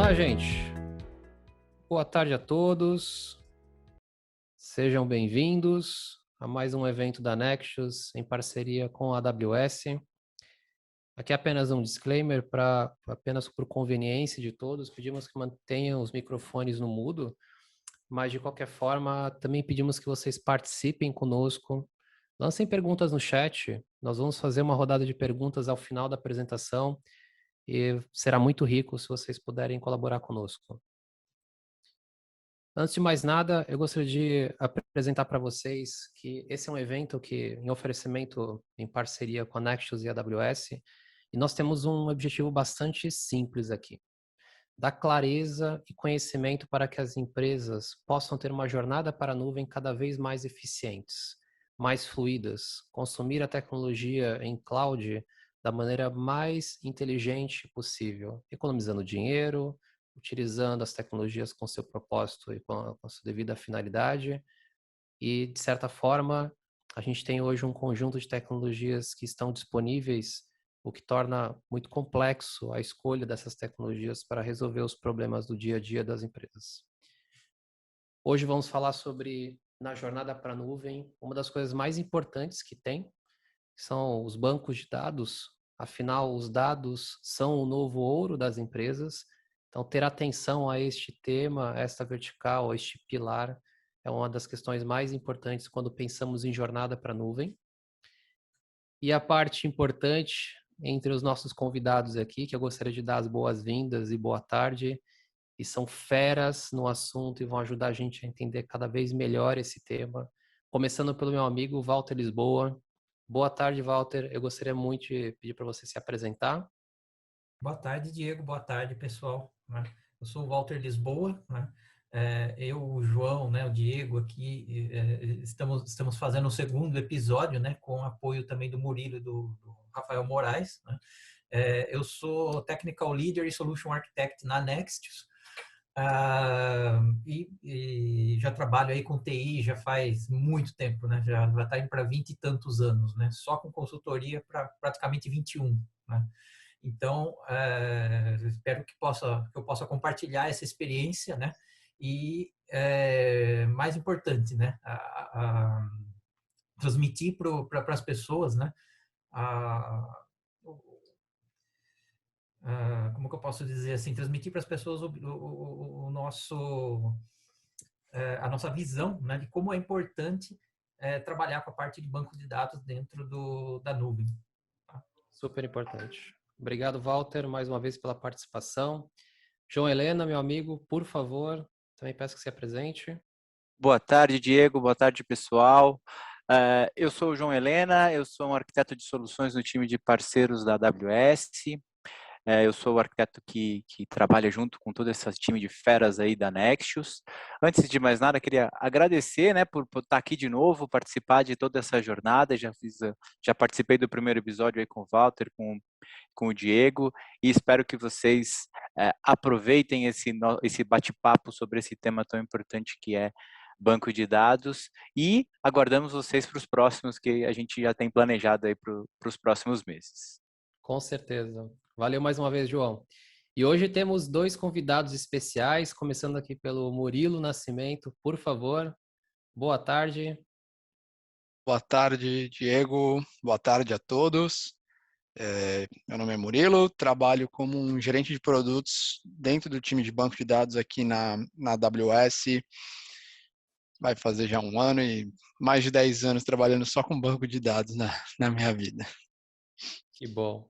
Olá, gente. Boa tarde a todos. Sejam bem-vindos a mais um evento da Nexus em parceria com a AWS. Aqui é apenas um disclaimer apenas por conveniência de todos. Pedimos que mantenham os microfones no mudo, mas de qualquer forma também pedimos que vocês participem conosco. Lancem perguntas no chat. Nós vamos fazer uma rodada de perguntas ao final da apresentação e será muito rico se vocês puderem colaborar conosco. Antes de mais nada, eu gostaria de apresentar para vocês que esse é um evento que, em oferecimento em parceria com a Nexus e a AWS, e nós temos um objetivo bastante simples aqui: dar clareza e conhecimento para que as empresas possam ter uma jornada para a nuvem cada vez mais eficientes, mais fluidas, consumir a tecnologia em cloud da maneira mais inteligente possível, economizando dinheiro, utilizando as tecnologias com seu propósito e com a sua devida finalidade. E, de certa forma, a gente tem hoje um conjunto de tecnologias que estão disponíveis, o que torna muito complexo a escolha dessas tecnologias para resolver os problemas do dia a dia das empresas. Hoje vamos falar sobre, na jornada para a nuvem, uma das coisas mais importantes que tem, são os bancos de dados. Afinal, os dados são o novo ouro das empresas. Então, ter atenção a este tema, a esta vertical, a este pilar, é uma das questões mais importantes quando pensamos em jornada para a nuvem. E a parte importante entre os nossos convidados aqui, que eu gostaria de dar as boas-vindas e boa tarde, e são feras no assunto e vão ajudar a gente a entender cada vez melhor esse tema. Começando pelo meu amigo Walter Lisboa. Boa tarde, Walter. Eu gostaria muito de pedir para você se apresentar. Boa tarde, Diego. Boa tarde, pessoal. Eu sou o Walter Lisboa. Eu, o João, o Diego aqui, estamos fazendo o segundo episódio, com o apoio também do Murilo e do Rafael Moraes. Eu sou Technical Leader e Solution Architect na Nexus. E já trabalho aí com TI já faz muito tempo, já está indo para 20 e tantos anos, só com consultoria para praticamente 21. Então, espero que eu possa compartilhar essa experiência, e mais importante, transmitir para as pessoas, como que eu posso dizer assim, transmitir para as pessoas o nosso, a nossa visão, de como é importante trabalhar com a parte de banco de dados dentro da nuvem. Super importante. Obrigado, Walter, mais uma vez pela participação. João Helena, meu amigo, por favor, também peço que se apresente. Boa tarde, Diego. Boa tarde, pessoal. Eu sou o João Helena, eu sou um arquiteto de soluções no time de parceiros da AWS. Eu sou o arquiteto que trabalha junto com todo esse time de feras aí da Nexus. Antes de mais nada, queria agradecer, por estar aqui de novo, participar de toda essa jornada. Já participei do primeiro episódio aí com o Walter, com o Diego, e espero que vocês aproveitem esse bate-papo sobre esse tema tão importante que é banco de dados, e aguardamos vocês para os próximos que a gente já tem planejado aí para os próximos meses. Com certeza. Valeu mais uma vez, João. E hoje temos dois convidados especiais, começando aqui pelo Murilo Nascimento. Por favor, boa tarde. Boa tarde, Diego. Boa tarde a todos. Meu nome é Murilo, trabalho como um gerente de produtos dentro do time de banco de dados aqui na AWS. Vai fazer já 1 ano e mais de 10 anos trabalhando só com banco de dados na minha vida. Que bom.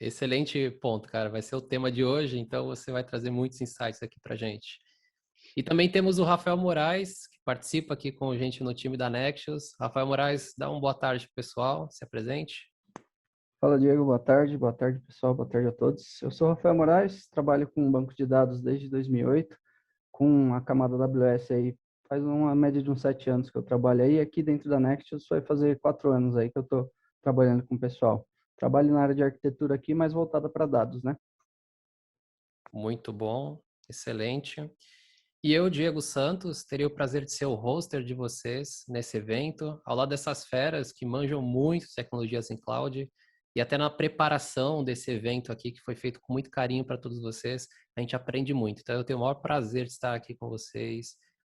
Excelente ponto, cara. Vai ser o tema de hoje, então você vai trazer muitos insights aqui pra gente. E também temos o Rafael Moraes, que participa aqui com a gente no time da Nexus. Rafael Moraes, dá uma boa tarde, pessoal. Se apresente. Fala, Diego. Boa tarde, pessoal. Boa tarde a todos. Eu sou o Rafael Moraes, trabalho com um banco de dados desde 2008, com a camada AWS aí. Faz uma média de uns 7 anos que eu trabalho aí. Aqui dentro da Nexus vai fazer 4 anos aí que eu estou trabalhando com o pessoal. Trabalho na área de arquitetura aqui, mais voltada para dados, Muito bom, excelente. E eu, Diego Santos, teria o prazer de ser o hoster de vocês nesse evento, ao lado dessas feras que manjam muito de tecnologias em cloud. E até na preparação desse evento aqui, que foi feito com muito carinho para todos vocês, a gente aprende muito. Então, eu tenho o maior prazer de estar aqui com vocês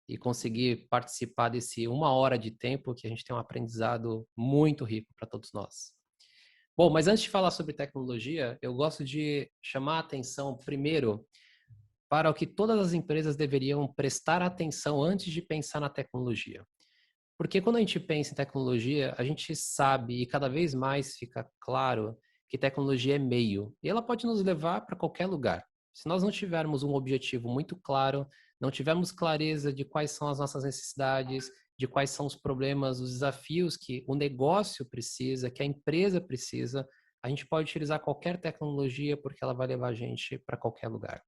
e conseguir participar desse 1 hora de tempo que a gente tem um aprendizado muito rico para todos nós. Bom, mas antes de falar sobre tecnologia, eu gosto de chamar a atenção primeiro para o que todas as empresas deveriam prestar atenção antes de pensar na tecnologia. Porque quando a gente pensa em tecnologia, a gente sabe e cada vez mais fica claro que tecnologia é meio e ela pode nos levar para qualquer lugar. Se nós não tivermos um objetivo muito claro, não tivermos clareza de quais são as nossas necessidades, de quais são os problemas, os desafios que o negócio precisa, que a empresa precisa, a gente pode utilizar qualquer tecnologia porque ela vai levar a gente para qualquer lugar.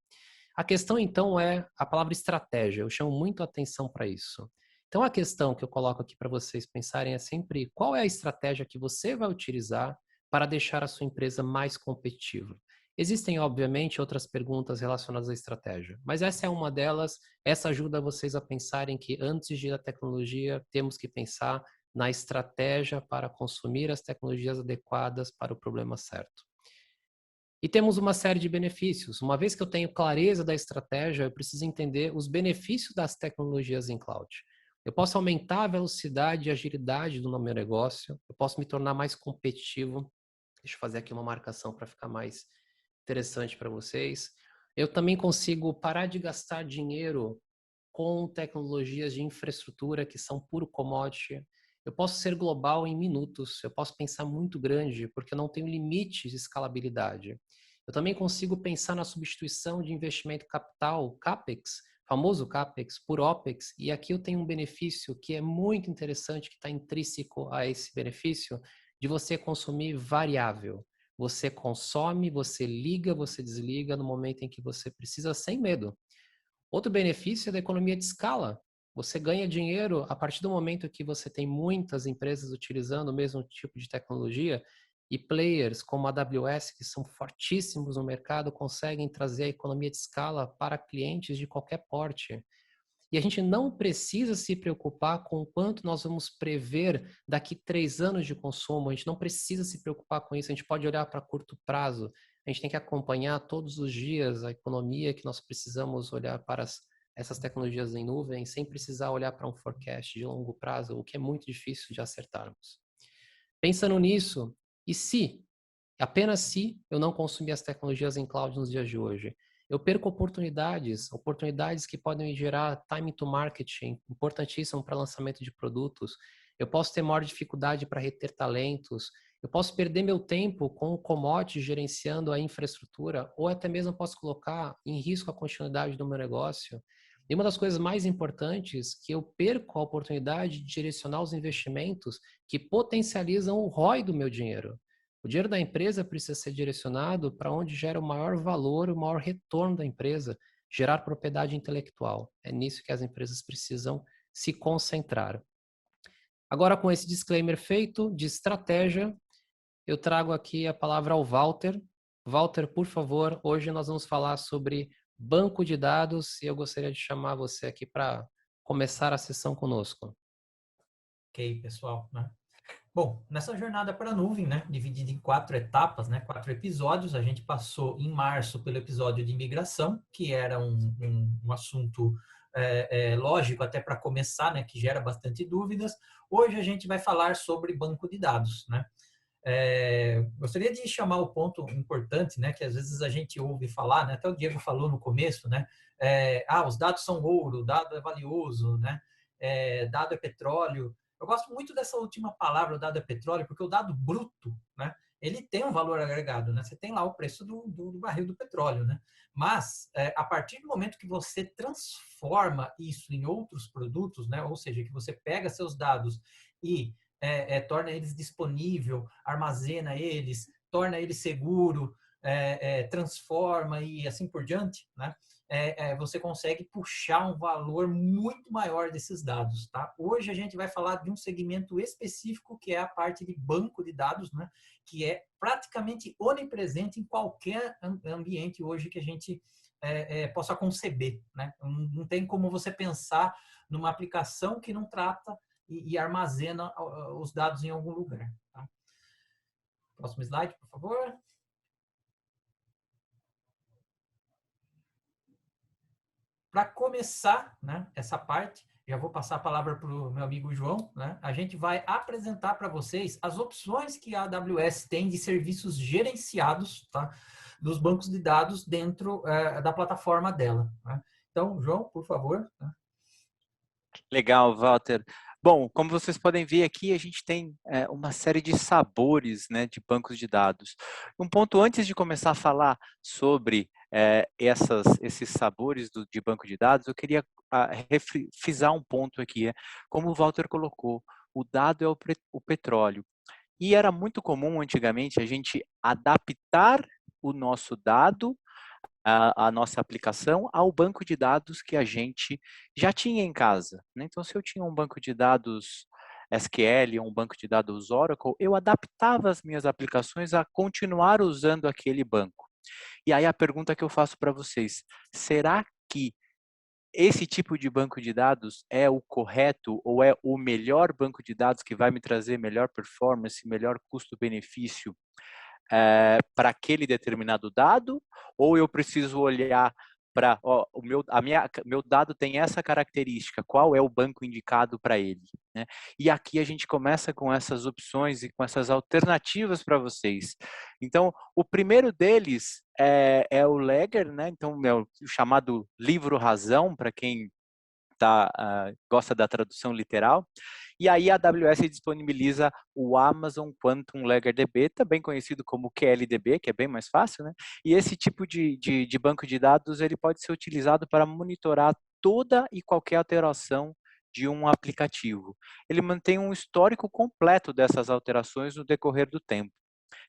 A questão, então, é a palavra estratégia. Eu chamo muito a atenção para isso. Então, a questão que eu coloco aqui para vocês pensarem é sempre qual é a estratégia que você vai utilizar para deixar a sua empresa mais competitiva. Existem, obviamente, outras perguntas relacionadas à estratégia, mas essa é uma delas. Essa ajuda vocês a pensarem que antes de ir à tecnologia, temos que pensar na estratégia para consumir as tecnologias adequadas para o problema certo. E temos uma série de benefícios. Uma vez que eu tenho clareza da estratégia, eu preciso entender os benefícios das tecnologias em cloud. Eu posso aumentar a velocidade e agilidade do meu negócio, eu posso me tornar mais competitivo. Deixa eu fazer aqui uma marcação para ficar mais interessante para vocês. Eu também consigo parar de gastar dinheiro com tecnologias de infraestrutura que são puro commodity. Eu posso ser global em minutos, eu posso pensar muito grande, porque eu não tenho limites de escalabilidade. Eu também consigo pensar na substituição de investimento capital, CAPEX, famoso CAPEX, por OPEX, e aqui eu tenho um benefício que é muito interessante, que está intrínseco a esse benefício, de você consumir variável. Você consome, você liga, você desliga no momento em que você precisa, sem medo. Outro benefício é da economia de escala. Você ganha dinheiro a partir do momento que você tem muitas empresas utilizando o mesmo tipo de tecnologia e players como a AWS, que são fortíssimos no mercado, conseguem trazer a economia de escala para clientes de qualquer porte. E a gente não precisa se preocupar com o quanto nós vamos prever daqui 3 anos de consumo. A gente não precisa se preocupar com isso. A gente pode olhar para curto prazo. A gente tem que acompanhar todos os dias a economia que nós precisamos olhar para essas tecnologias em nuvem sem precisar olhar para um forecast de longo prazo, o que é muito difícil de acertarmos. Pensando nisso, e se, apenas se, eu não consumir as tecnologias em cloud nos dias de hoje? Eu perco oportunidades que podem gerar time to marketing, importantíssimo para lançamento de produtos. Eu posso ter maior dificuldade para reter talentos. Eu posso perder meu tempo com o commodity gerenciando a infraestrutura, ou até mesmo posso colocar em risco a continuidade do meu negócio. E uma das coisas mais importantes que eu perco a oportunidade de direcionar os investimentos que potencializam o ROI do meu dinheiro. O dinheiro da empresa precisa ser direcionado para onde gera o maior valor, o maior retorno da empresa, gerar propriedade intelectual. É nisso que as empresas precisam se concentrar. Agora, com esse disclaimer feito de estratégia, eu trago aqui a palavra ao Walter. Walter, por favor, hoje nós vamos falar sobre banco de dados e eu gostaria de chamar você aqui para começar a sessão conosco. Ok, pessoal, né? Bom, nessa jornada para a nuvem, né, dividida em 4 etapas, né, 4 episódios, a gente passou em março pelo episódio de migração, que era um assunto lógico até para começar, né, que gera bastante dúvidas. Hoje a gente vai falar sobre banco de dados, né? Gostaria de chamar o ponto importante, né, que às vezes a gente ouve falar, né, até o Diego falou no começo, né, os dados são ouro, o dado é valioso, né, dado é petróleo. Eu gosto muito dessa última palavra, o dado é petróleo, porque o dado bruto, né, ele tem um valor agregado, né? Você tem lá o preço do barril do petróleo, né? Mas a partir do momento que você transforma isso em outros produtos, né, ou seja, que você pega seus dados e torna eles disponível, armazena eles, torna ele seguro, transforma e assim por diante, né? Você consegue puxar um valor muito maior desses dados, tá? Hoje a gente vai falar de um segmento específico que é a parte de banco de dados, né? Que é praticamente onipresente em qualquer ambiente hoje que a gente possa conceber, né? Não tem como você pensar numa aplicação que não trata e armazena os dados em algum lugar. Tá? Próximo slide, por favor. Para começar, né, essa parte, já vou passar a palavra para o meu amigo João, né? A gente vai apresentar para vocês as opções que a AWS tem de serviços gerenciados, tá, dos bancos de dados dentro da plataforma dela. Né? Então, João, por favor. Legal, Walter. Bom, como vocês podem ver aqui, a gente tem uma série de sabores, né, de bancos de dados. Um ponto antes de começar a falar sobre esses sabores de banco de dados, eu queria frisar um ponto aqui. Como o Walter colocou, o dado é o petróleo. E era muito comum antigamente a gente adaptar o nosso dado, a nossa aplicação, ao banco de dados que a gente já tinha em casa. Né? Então, se eu tinha um banco de dados SQL ou um banco de dados Oracle, eu adaptava as minhas aplicações a continuar usando aquele banco. E aí a pergunta que eu faço para vocês, será que esse tipo de banco de dados é o correto ou é o melhor banco de dados que vai me trazer melhor performance, melhor custo-benefício para aquele determinado dado? Ou eu preciso olhar para, meu dado tem essa característica, qual é o banco indicado para ele? Né? E aqui a gente começa com essas opções e com essas alternativas para vocês. Então, o primeiro deles é o Ledger, né? Então, é o chamado livro razão, para quem gosta da tradução literal. E aí a AWS disponibiliza o Amazon Quantum Ledger DB, também conhecido como QLDB, que é bem mais fácil, né? E esse tipo de banco de dados ele pode ser utilizado para monitorar toda e qualquer alteração de um aplicativo. Ele mantém um histórico completo dessas alterações no decorrer do tempo.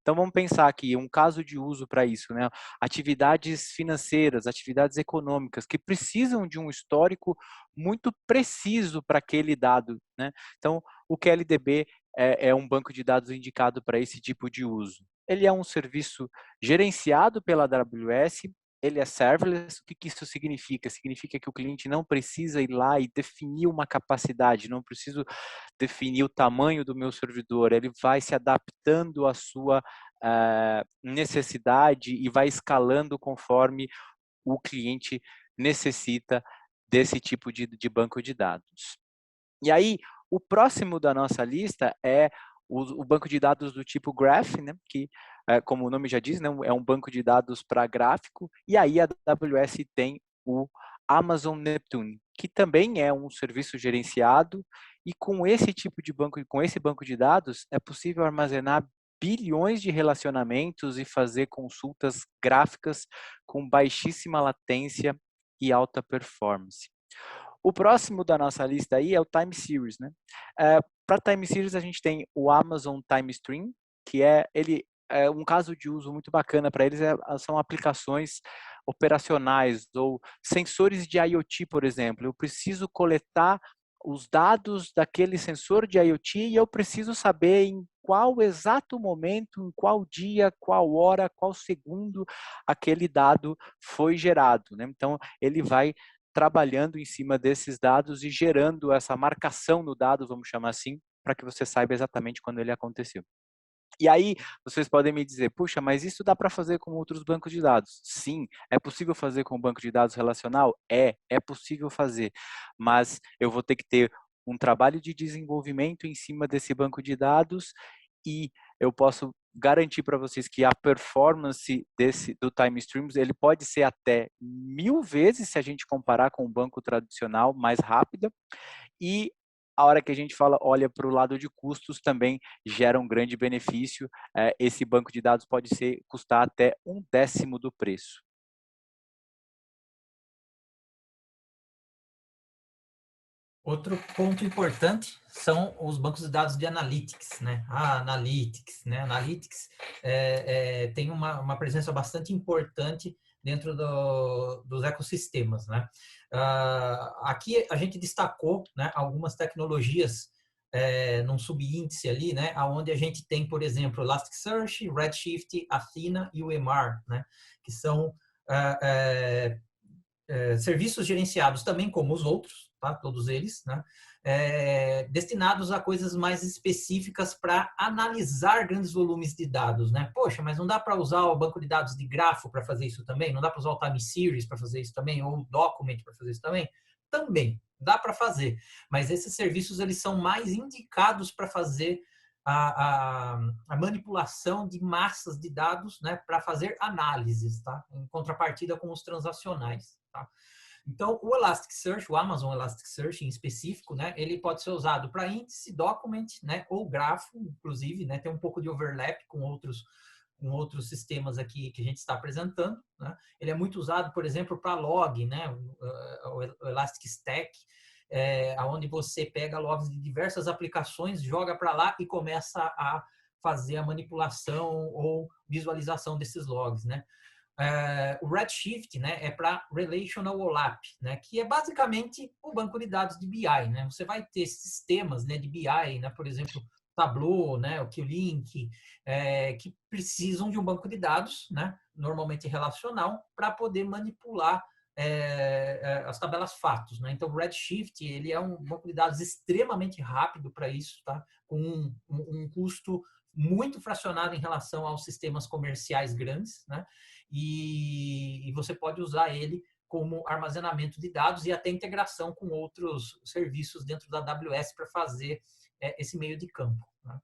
Então, vamos pensar aqui, um caso de uso para isso, né? Atividades financeiras, atividades econômicas, que precisam de um histórico muito preciso para aquele dado, né? Então, o QLDB é um banco de dados indicado para esse tipo de uso. Ele é um serviço gerenciado pela AWS, ele é serverless. O que isso significa? Significa que o cliente não precisa ir lá e definir uma capacidade, não preciso definir o tamanho do meu servidor, ele vai se adaptando à sua necessidade e vai escalando conforme o cliente necessita desse tipo de banco de dados. E aí, o próximo da nossa lista é o banco de dados do tipo Graph, né, que, como o nome já diz, né, é um banco de dados para gráfico, e aí a AWS tem o Amazon Neptune, que também é um serviço gerenciado, e com esse tipo de banco, com esse banco de dados, é possível armazenar bilhões de relacionamentos e fazer consultas gráficas com baixíssima latência e alta performance. O próximo da nossa lista aí é o Time Series, né? Para Time Series a gente tem o Amazon Time Stream, que um caso de uso muito bacana para eles são aplicações operacionais ou sensores de IoT, por exemplo. Eu preciso coletar os dados daquele sensor de IoT e eu preciso saber em qual exato momento, em qual dia, qual hora, qual segundo aquele dado foi gerado, né? Então, ele vai trabalhando em cima desses dados e gerando essa marcação no dado, vamos chamar assim, para que você saiba exatamente quando ele aconteceu. E aí, vocês podem me dizer, puxa, mas isso dá para fazer com outros bancos de dados? Sim, é possível fazer com o banco de dados relacional? É possível fazer, mas eu vou ter que ter um trabalho de desenvolvimento em cima desse banco de dados e eu posso garantir para vocês que a performance do Time Streams ele pode ser até 1000 vezes se a gente comparar com o banco tradicional, mais rápida. E a hora que a gente olha para o lado de custos, também gera um grande benefício. Esse banco de dados pode custar até 1/10 do preço. Outro ponto importante são os bancos de dados de Analytics, né? Analytics, né? Analytics tem uma presença bastante importante dentro dos ecossistemas, né? Aqui a gente destacou, né, algumas tecnologias num subíndice ali, né? Onde a gente tem, por exemplo, Elasticsearch, Redshift, Athena e o EMR, né? Que são serviços gerenciados também como os outros, tá? Todos eles, né? destinados a coisas mais específicas para analisar grandes volumes de dados, né? Poxa, mas não dá para usar o banco de dados de grafo para fazer isso também? Não dá para usar o time series para fazer isso também? Ou o document para fazer isso também? Também, dá para fazer. Mas esses serviços, eles são mais indicados para fazer a manipulação de massas de dados, né? Para fazer análises, tá? Em contrapartida com os transacionais, tá? Então, o Elasticsearch, o Amazon Elasticsearch em específico, né, ele pode ser usado para índice, document, né, ou grafo, inclusive, né, tem um pouco de overlap com outros sistemas aqui que a gente está apresentando, né? Ele é muito usado, por exemplo, para log, né, o Elastic Stack, onde você pega logs de diversas aplicações, joga para lá e começa a fazer a manipulação ou visualização desses logs, né? O Redshift, né, é para Relational OLAP, né, que é basicamente o banco de dados de BI, né? Você vai ter sistemas, né, de BI, né, por exemplo, Tableau, né, o QLink, que precisam de um banco de dados, né, normalmente relacional, para poder manipular as tabelas fatos, né? Então, o Redshift, ele é um banco de dados extremamente rápido para isso, tá? Com um custo muito fracionado em relação aos sistemas comerciais grandes, né? E você pode usar ele como armazenamento de dados e até integração com outros serviços dentro da AWS para fazer esse meio de campo, né?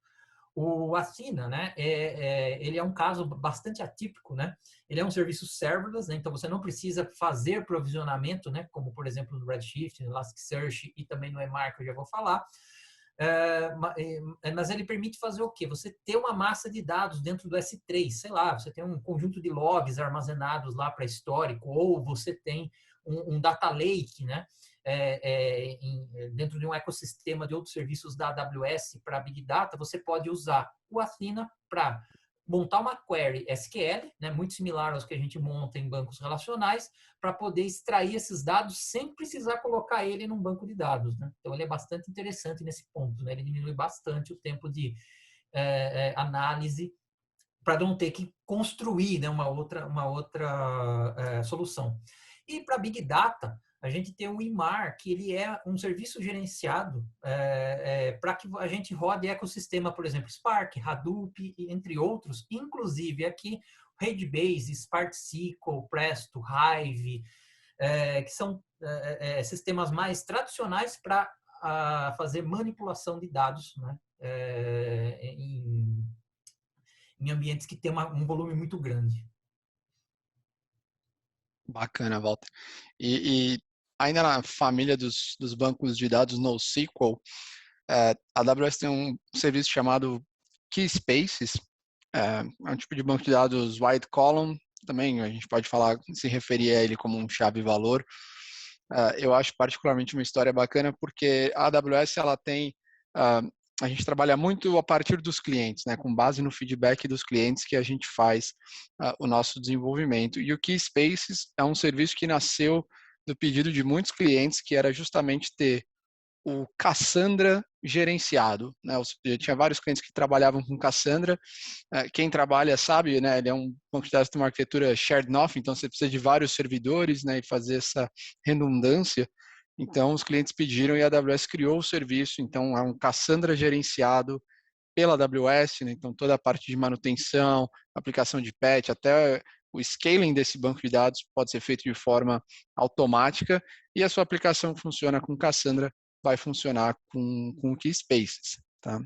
O Athena, né, ele é um caso bastante atípico, né? Ele é um serviço serverless, né? Então você não precisa fazer provisionamento, né? Como, por exemplo, no Redshift, no Elasticsearch e também no EMR, que eu já vou falar. Mas ele permite fazer o quê? Você ter uma massa de dados dentro do S3, sei lá, você tem um conjunto de logs armazenados lá para histórico, ou você tem um data lake, né? Dentro de um ecossistema de outros serviços da AWS para Big Data, você pode usar o Athena para montar uma query SQL, né, muito similar aos que a gente monta em bancos relacionais, para poder extrair esses dados sem precisar colocar ele num banco de dados, né? Então, ele é bastante interessante nesse ponto, né? Ele diminui bastante o tempo de análise para não ter que construir, né, uma outra solução. E para Big Data, a gente tem o IMAR, que ele é um serviço gerenciado para que a gente rode ecossistema, por exemplo, Spark, Hadoop, entre outros, inclusive aqui RageBase, Spark SQL, Presto, Hive, que são sistemas mais tradicionais para fazer manipulação de dados, né, em ambientes que tem um volume muito grande. Bacana, Walter. E ainda na família dos bancos de dados NoSQL, a AWS tem um serviço chamado Keyspaces, é um tipo de banco de dados wide column, também a gente pode falar, se referir a ele como um chave-valor. Eu acho particularmente uma história bacana porque a AWS ela tem, a gente trabalha muito a partir dos clientes, né, com base no feedback dos clientes que a gente faz o nosso desenvolvimento. E o Keyspaces é um serviço que nasceu do pedido de muitos clientes, que era justamente ter o Cassandra gerenciado, né? Eu tinha vários clientes que trabalhavam com Cassandra. Quem trabalha sabe, né? Ele é um banco de dados que tem uma arquitetura shared enough, então você precisa de vários servidores, né? E fazer essa redundância. Então os clientes pediram e a AWS criou o serviço. Então é um Cassandra gerenciado pela AWS, né? Então toda a parte de manutenção, aplicação de patch, até o scaling desse banco de dados pode ser feito de forma automática e a sua aplicação funciona com Cassandra vai funcionar com o Keyspaces, tá?